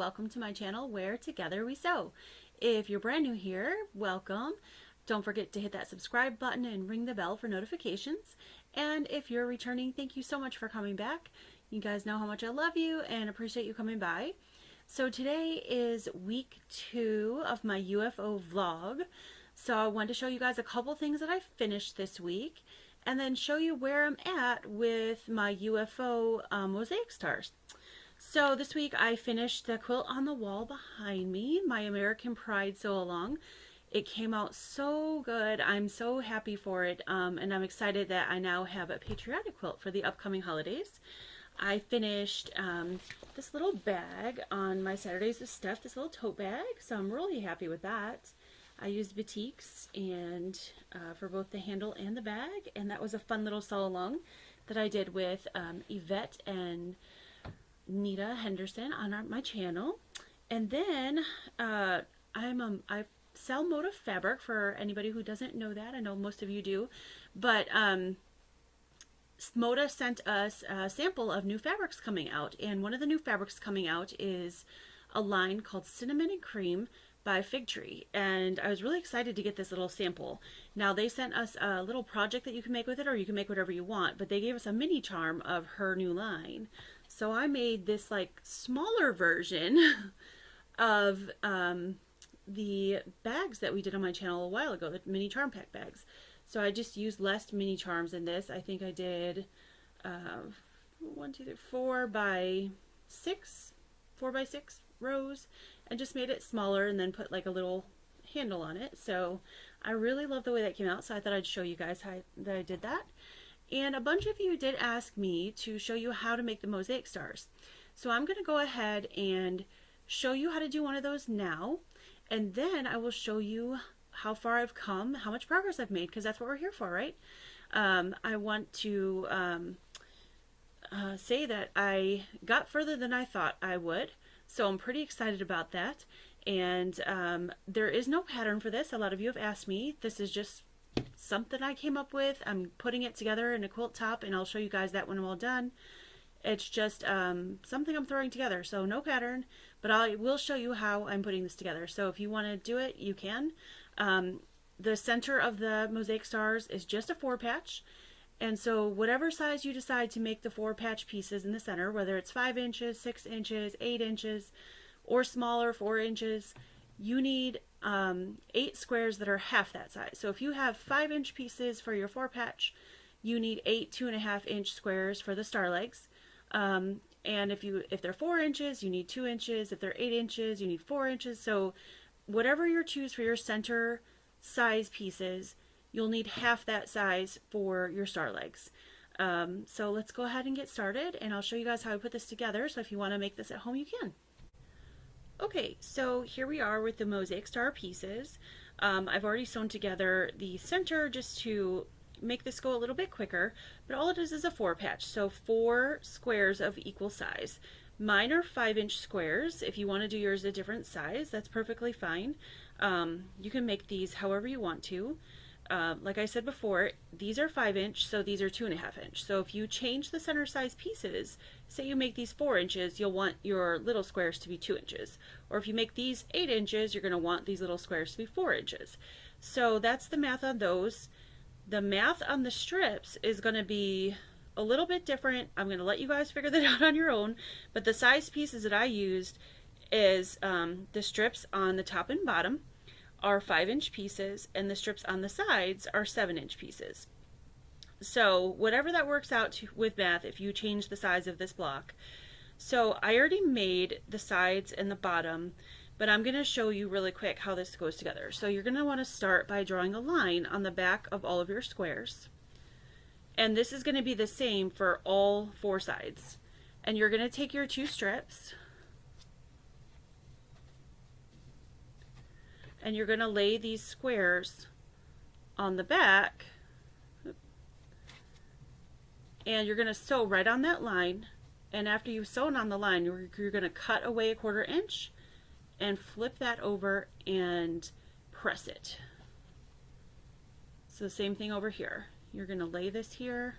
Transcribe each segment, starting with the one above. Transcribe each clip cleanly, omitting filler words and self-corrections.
welcome to my channel where together we sew. If you're brand new here, welcome. Don't forget to hit that subscribe button and ring the bell for notifications. And if you're returning, thank you so much for coming back. You guys know how much I love you and appreciate you coming by. So today is week 2 of my UFO vlog. So I wanted to show you guys a couple things that I finished this week and then show you where I'm at with my UFO mosaic stars. So this week I finished the quilt on the wall behind me, my American Pride Sew Along. It came out so good. I'm so happy for it, and I'm excited that I now have a patriotic quilt for the upcoming holidays. I finished this little bag on my Saturdays with Steph, this little tote bag, so I'm really happy with that. I used batiks and for both the handle and the bag, and that was a fun little sew along that I did with Yvette and Nita Henderson on my channel. And then I sell Moda fabric for anybody who doesn't know that. I know most of you do, but Moda sent us a sample of new fabrics coming out, and one of the new fabrics coming out is a line called Cinnamon and Cream by Fig Tree, and I was really excited to get this little sample. Now they sent us a little project that you can make with it, or you can make whatever you want, but they gave us a mini charm of her new line. So I made this like smaller version of the bags that we did on my channel a while ago, the mini charm pack bags. So I just used less mini charms in this. I think I did 4 by 6 rows, and just made it smaller and then put like a little handle on it. So I really love the way that came out, so I thought I'd show you guys how that I did that. And a bunch of you did ask me to show you how to make the mosaic stars. So I'm going to go ahead and show you how to do one of those now, and then I will show you how far I've come, how much progress I've made, because that's what we're here for, right? I want to say that I got further than I thought I would, so I'm pretty excited about that. And there is no pattern for this. A lot of you have asked me. This is just something I came up with. I'm putting it together in a quilt top, and I'll show you guys that when I'm all done. It's just something I'm throwing together, so no pattern, but I will show you how I'm putting this together. So if you want to do it, you can. The center of the mosaic stars is just a 4-patch, and so whatever size you decide to make the 4-patch pieces in the center, whether it's 5 inches, 6 inches, 8 inches, or smaller, 4 inches, you need 8 squares that are half that size. So if you have 5-inch pieces for your 4-patch, you need 8 2.5-inch squares for the star legs. And if they're 4 inches, you need 2 inches. If they're 8 inches, you need 4 inches. So whatever you choose for your center size pieces, you'll need half that size for your star legs. So let's go ahead and get started, and I'll show you guys how I put this together. So if you want to make this at home, you can. Okay, so here we are with the mosaic star pieces. I've already sewn together the center just to make this go a little bit quicker, but all it is a 4-patch, so 4 squares of equal size. Mine are 5-inch squares. If you want to do yours a different size, that's perfectly fine. You can make these however you want to. Like I said before, these are 5-inch, so these are 2.5-inch. So if you change the center size pieces, say you make these 4 inches, you'll want your little squares to be 2 inches. Or if you make these 8 inches, you're going to want these little squares to be 4 inches. So that's the math on those. The math on the strips is going to be a little bit different. I'm going to let you guys figure that out on your own. But the size pieces that I used is the strips on the top and bottom are 5-inch pieces, and the strips on the sides are 7-inch pieces. So whatever that works out to with math, if you change the size of this block. So I already made the sides and the bottom, but I'm going to show you really quick how this goes together. So you're going to want to start by drawing a line on the back of all of your squares, and this is going to be the same for all 4 sides. And you're going to take your 2 strips, and you're going to lay these squares on the back, and you're going to sew right on that line. And after you've sewn on the line, you're going to cut away a 1/4 inch and flip that over and press it. So same thing over here. You're going to lay this here,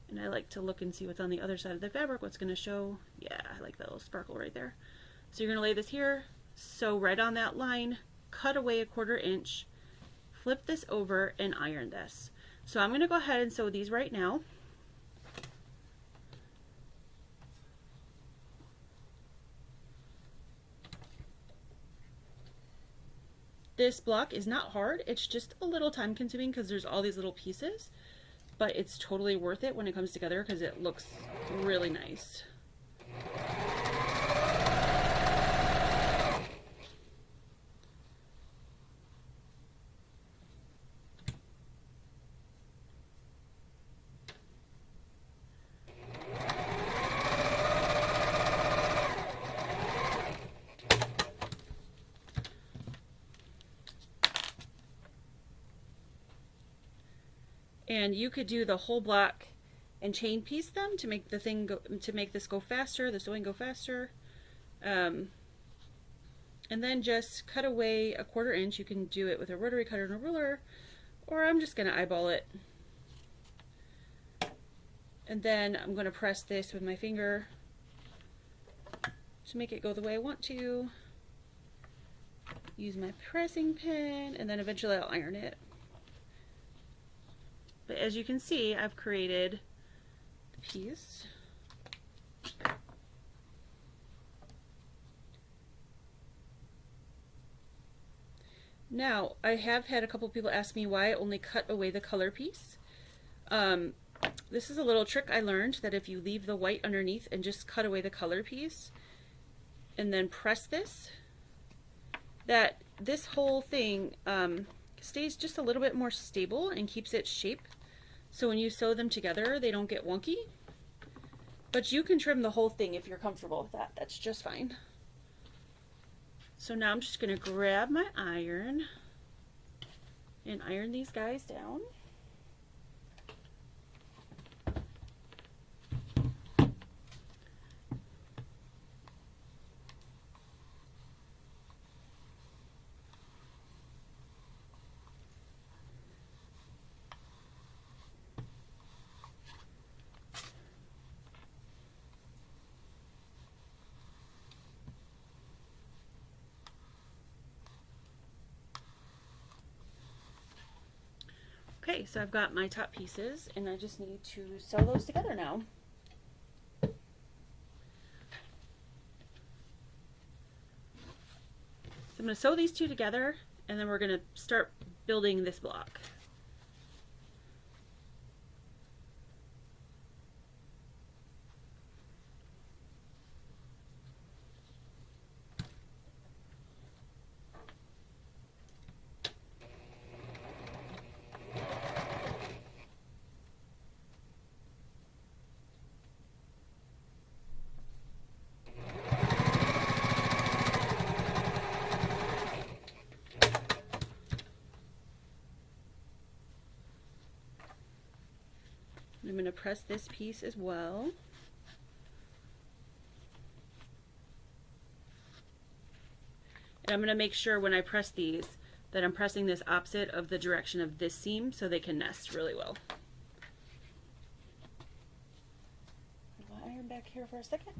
and I like to look and see what's on the other side of the fabric, what's going to show. Yeah, I like that little sparkle right there. So you're going to lay this here, sew right on that line, cut away a 1/4 inch, flip this over, and iron this. So I'm going to go ahead and sew these right now. This block is not hard, it's just a little time consuming because there's all these little pieces, but it's totally worth it when it comes together because it looks really nice. And you could do the whole block and chain piece them to make the thing go, to make this go faster, the sewing go faster. And then just cut away a 1/4 inch. You can do it with a rotary cutter and a ruler, or I'm just going to eyeball it. And then I'm going to press this with my finger to make it go the way I want to. Use my pressing pin, and then eventually I'll iron it. But as you can see, I've created the piece. Now, I have had a couple people ask me why I only cut away the color piece. This is a little trick I learned, that if you leave the white underneath and just cut away the color piece and then press this, that this whole thing stays just a little bit more stable and keeps its shape. So when you sew them together, they don't get wonky. But you can trim the whole thing if you're comfortable with that. That's just fine. So now I'm just going to grab my iron and iron these guys down. Okay, so I've got my top pieces and I just need to sew those together now. So I'm going to sew these two together and then we're going to start building this block. I'm going to press this piece as well. And I'm going to make sure when I press these that I'm pressing this opposite of the direction of this seam so they can nest really well. I'll iron back here for a second.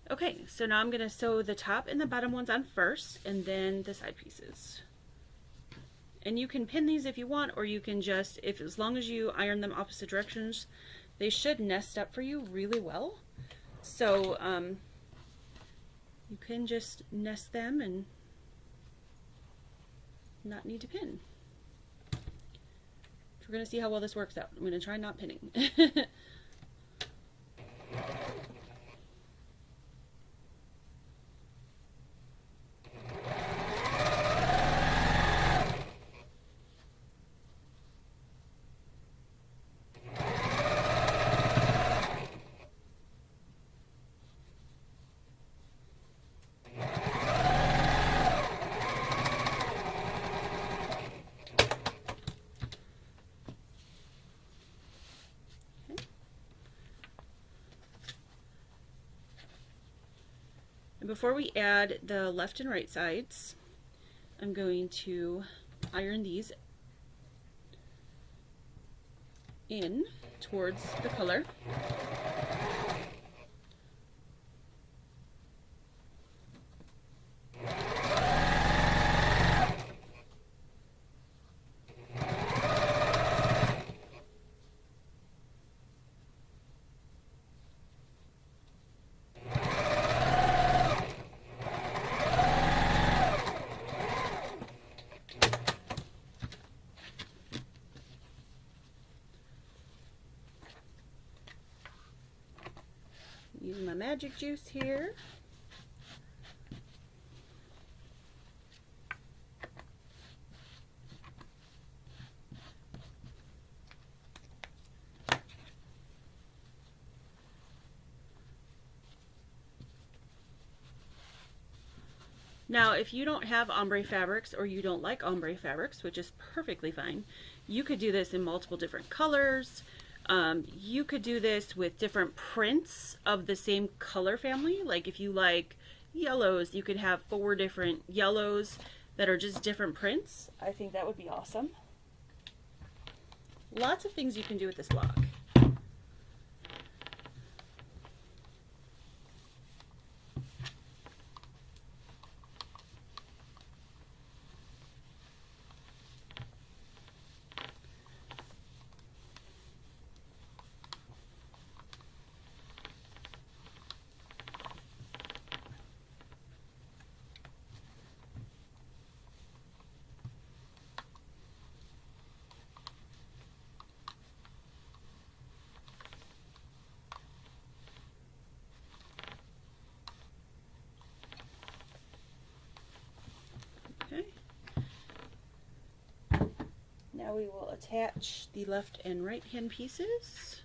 Okay, so now I'm going to sew the top and the bottom ones on first, and then the side pieces. And you can pin these if you want, or you can just, as long as you iron them opposite directions, they should nest up for you really well. So you can just nest them and not need to pin. We're going to see how well this works out. I'm going to try not pinning. And before we add the left and right sides, I'm going to iron these in towards the color. Using my magic juice here. Now, if you don't have ombre fabrics or you don't like ombre fabrics, which is perfectly fine, you could do this in multiple different colors. You could do this with different prints of the same color family. Like if you like yellows, you could have 4 different yellows that are just different prints. I think that would be awesome. Lots of things you can do with this block. Okay. Now we will attach the left and right hand pieces.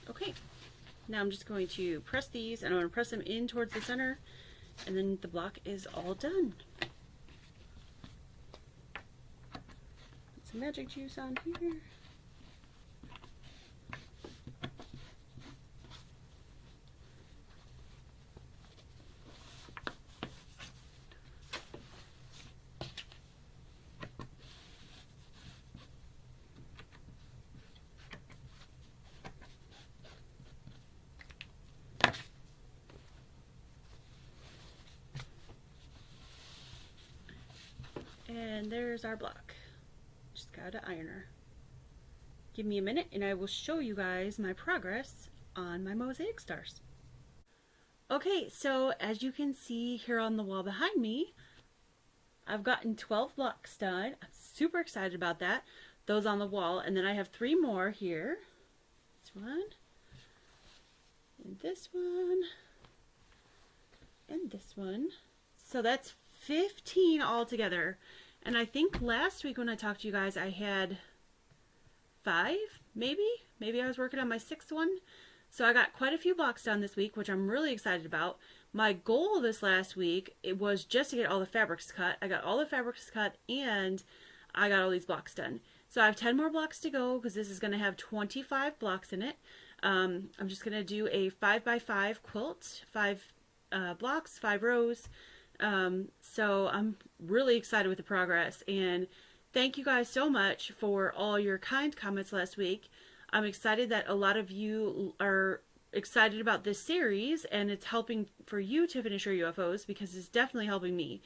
Okay, now I'm just going to press these, and I'm going to press them in towards the center, and then the block is all done. Put some magic juice on here. And there's our block. Just got an ironer. Give me a minute and I will show you guys my progress on my mosaic stars. Okay, so as you can see here on the wall behind me, I've gotten 12 blocks done. I'm super excited about that. Those on the wall, and then I have 3 more here. This one, and this one, and this one. So that's 15 altogether. And I think last week when I talked to you guys, I had 5, maybe? Maybe I was working on my 6th one. So I got quite a few blocks done this week, which I'm really excited about. My goal this last week, it was just to get all the fabrics cut. I got all the fabrics cut and I got all these blocks done. So I have 10 more blocks to go because this is going to have 25 blocks in it. I'm just going to do a 5x5 quilt, 5 blocks, 5 rows. So I'm really excited with the progress, and thank you guys so much for all your kind comments last week. I'm excited that a lot of you are excited about this series, and it's helping for you to finish your UFOs, because it's definitely helping me.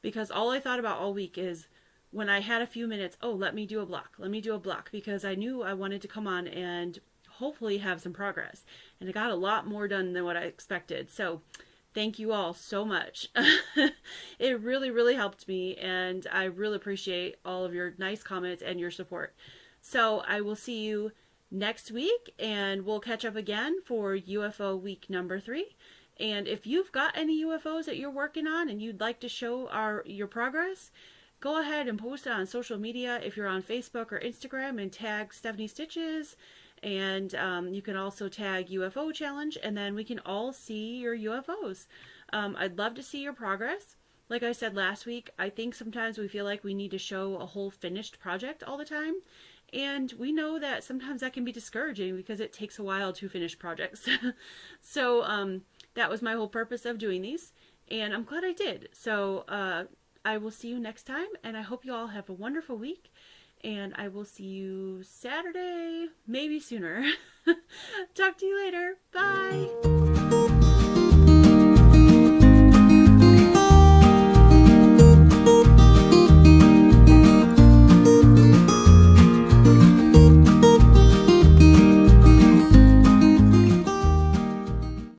Because all I thought about all week is when I had a few minutes, oh, let me do a block, because I knew I wanted to come on and hopefully have some progress. And I got a lot more done than what I expected. So thank you all so much. It really, really helped me, and I really appreciate all of your nice comments and your support. So I will see you next week, and we'll catch up again for UFO week number 3. And if you've got any UFOs that you're working on and you'd like to show your progress, go ahead and post it on social media if you're on Facebook or Instagram, and tag Stephanie Stitches. And you can also tag UFO Challenge, and then we can all see your UFOs. I'd love to see your progress. Like I said last week, I think sometimes we feel like we need to show a whole finished project all the time. And we know that sometimes that can be discouraging because it takes a while to finish projects. So that was my whole purpose of doing these, and I'm glad I did. So I will see you next time, and I hope you all have a wonderful week. And I will see you Saturday, maybe sooner. Talk to you later. Bye.